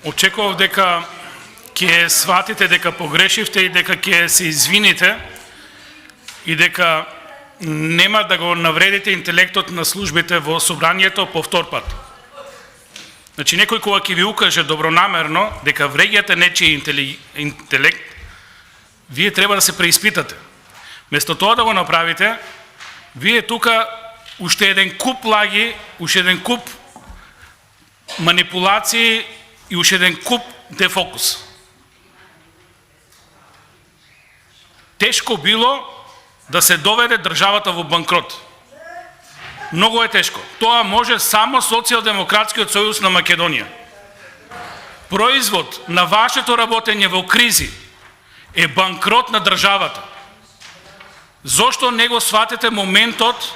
очекував дека ќе сватите дека погрешивте и дека ќе се извините и дека нема да го навредите интелектот на службите во собранието повтор пат. Значи, некој кога ќе ви укаже добронамерно дека вреѓате нечи интелект, вие треба да се преиспитате. Место тоа да го направите, вие тука уште еден куп лаги, уште еден куп манипулации и уште еден куп дефокус. Тешко било да се доведе државата во банкрот. Многу е тешко. Тоа може само Социјалдемократскиот сојуз на Македонија. Производ на вашето работење во кризи е банкрот на државата. Зошто не го сватите моментот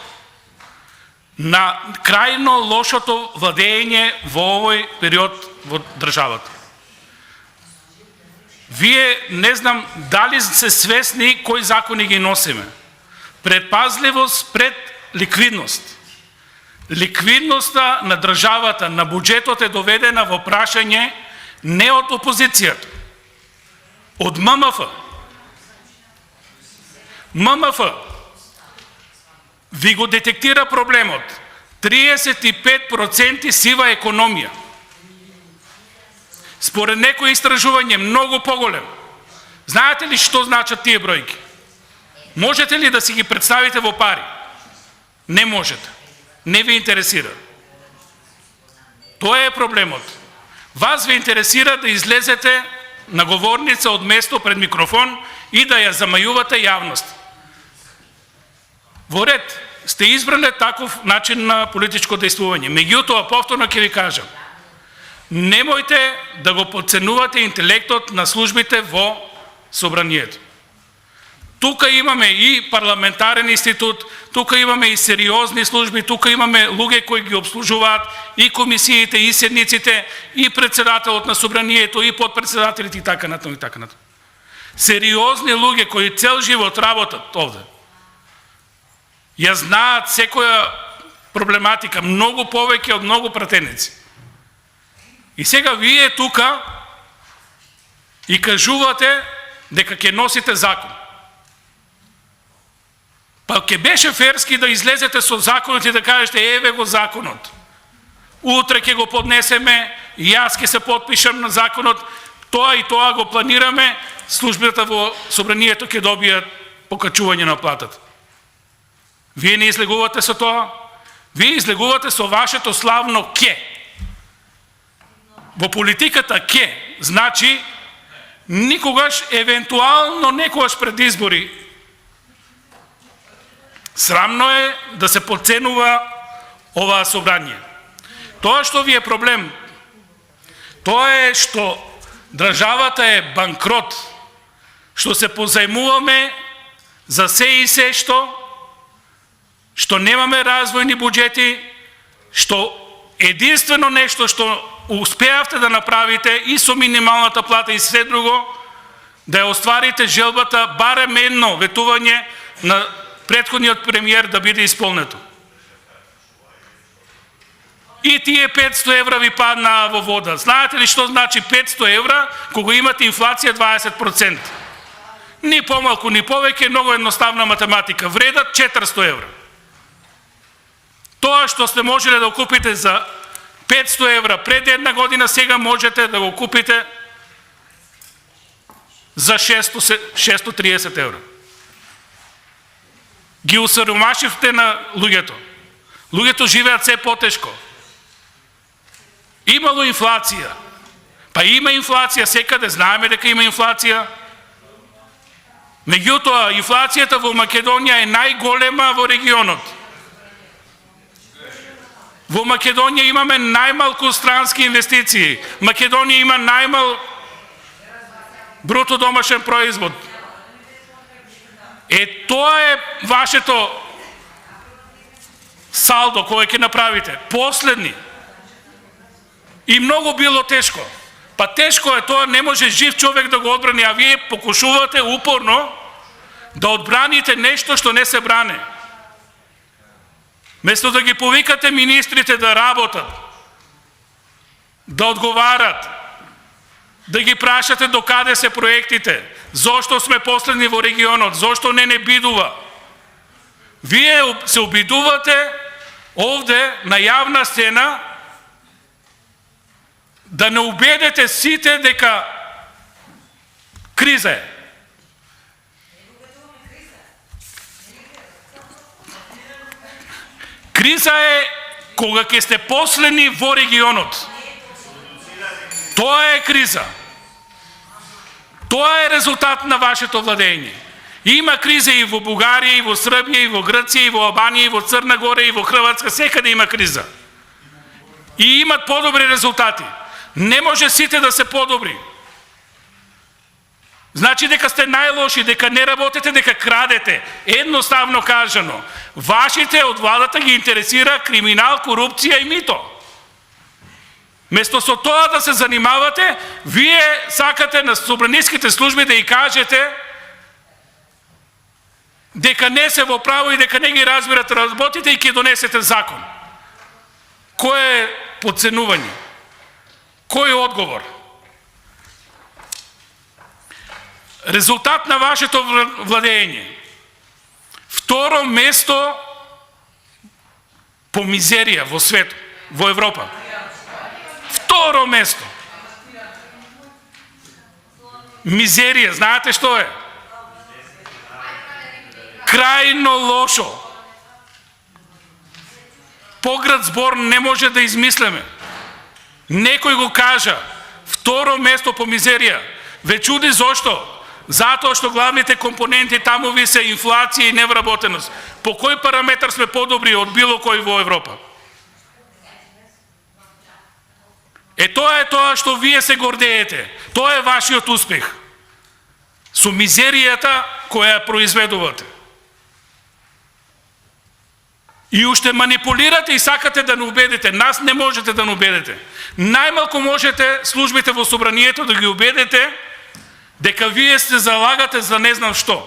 на крајно лошото владење во овој период во државата? Вие не знам дали се свесни кои закони ги носиме. Предпазливост пред ликвидност. Ликвидноста на државата, на буџетот е доведена во прашање не од опозицијата, од ММФ. ММФ ви го детектира проблемот. 35% сива економија. Според некои истражување многу поголем. Знаете ли што значат тие бројки? Можете ли да си ги представите во пари? Не можете. Не ви интересира. Тоа е проблемот. Вас ви интересира да излезете на говорница од место пред микрофон и да ја замајувате јавност. Во ред, сте избрале таков начин на политичко дејствување. Меѓутоа, повторно ќе ви кажам, немојте да го подценувате интелектот на службите во собранието. Тука имаме и парламентарен институт, тука имаме и сериозни служби, тука имаме луѓе кои ги обслужуваат и комисиите, и седниците, и председателот на собранието, и подпредседателите и така натаму и така натаму. Сериозни луѓе кои цел живот работат овде. Ја знаат секоја проблематика, многу повеќе од многу пратеници. И сега вие тука и кажувате дека ќе носите закон. Па ќе беше ферски да излезете со законот и да кажете еве го законот. Утре ќе го поднесеме, јас ќе се подпишам на законот, тоа и тоа го планираме, службата во собранието ќе добијат покачување на платата. Вие не излегувате со тоа, вие излегувате со вашето славно ке. Во политиката ке значи никогаш, евентуално некогаш пред избори. Срамно е да се подценува оваа собрание. Тоа што ви е проблем, тоа е што државата е банкрот, што се позајмуваме за се и се што немаме развојни буџети, што единствено нешто што успеавте да направите и со минималната плата и се друго, да ја остварите желбата барем едно ветување на претходниот премиер да биде исполнето. И тие 500 евра ви паднаа во вода. Знаете ли што значи 500 евра кога имате инфлација 20%? Ни помалку, ни повеќе, многу едноставна математика. Вредат 400 евра. Тоа што сте можеле да го купите за 500 евра пред една година, сега можете да го купите за 630 евра. Ги усаромашивте на луѓето. Луѓето живеат се потешко. Имало инфлација. Па има инфлација, секаде знаеме дека има инфлација. Меѓутоа, инфлацијата во Македонија е најголема во регионот. Во Македонија имаме најмалку странски инвестиции. Македонија има најмал бруто домашен производ. Тоа е вашето салдо кое ќе направите. Последни. И многу било тешко. Па тешко е тоа, не може жив човек да го одбрани, а вие покушувате упорно да одбраните нешто што не се бране. Место да ги повикате министрите да работат, да одговарат, да ги прашате докаде се проектите, зошто сме последни во регионот, зошто не бидува. Вие се обидувате овде на јавна сцена да не убедете сите дека криза е. Криза е кога ќе сте последни во регионот. Тоа е криза. Тоа е резултат на вашето владење. Има криза и во Бугарија, и во Србија, и во Грција, и во Албанија, и во Црна Гора, и во Хрватска, секаде има криза. И имат подобри резултати. Не може сите да се подобри. Значи дека сте најлоши, дека не работите, дека крадете. Едноставно кажано, вашите од владата ги интересира криминал, корупција и мито. Место со тоа да се занимавате, вие сакате на собраниските служби да и кажете дека не се во право и дека не ги разбират работите и ќе донесете закон. Кој е подценување? Кој е одговор? Резултат на вашето владење. Второ место по мизерија во свет, во Европа. Второ место. Мизерија, знаете што е? Крајно лошо. Поград збор не може да измислеме. Некој го кажа, второ место по мизерија. Ве чуди зошто? Затоа што главните компоненти тамови се инфлација и невработеност. По кој параметар сме подобри од било кој во Европа? Тоа е тоа што вие се гордеете. Тоа е вашиот успех. Со мизеријата која произведувате. И уште манипулирате и сакате да не убедите. Нас не можете да не убедите. Најмалку можете службите во собранието да ги убедите дека вие се залагате за не знам што.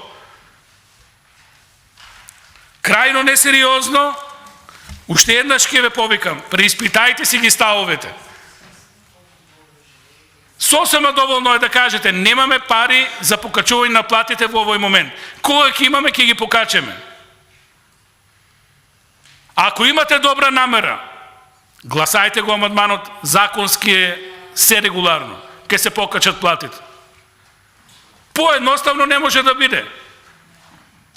Крајно несериозно, уште еднаш ќе ве повикам, преиспитајте си ги ставовете. Сосема доволно е да кажете, немаме пари за покачување на платите во овој момент. Кога ќе имаме, ќе ги покачеме. Ако имате добра намера, гласајте го амандманот, законски е се регуларно, ќе се покачат платите. Поедноставно не може да биде.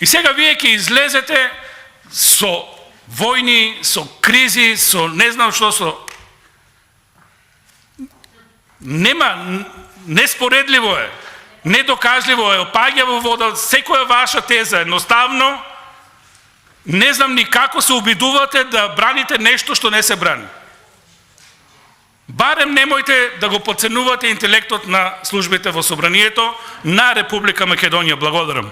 И сега вие ќе излезете со војни, со кризи, со не знам што со... Нема, неспоредливо е, недокажливо е, опаѓа во вода секоја ваша теза, едноставно не знам ни како се обидувате да браните нешто што не се брани. Барем немојте да го подценувате интелектот на службите во собранието на Република Македонија. Благодарам.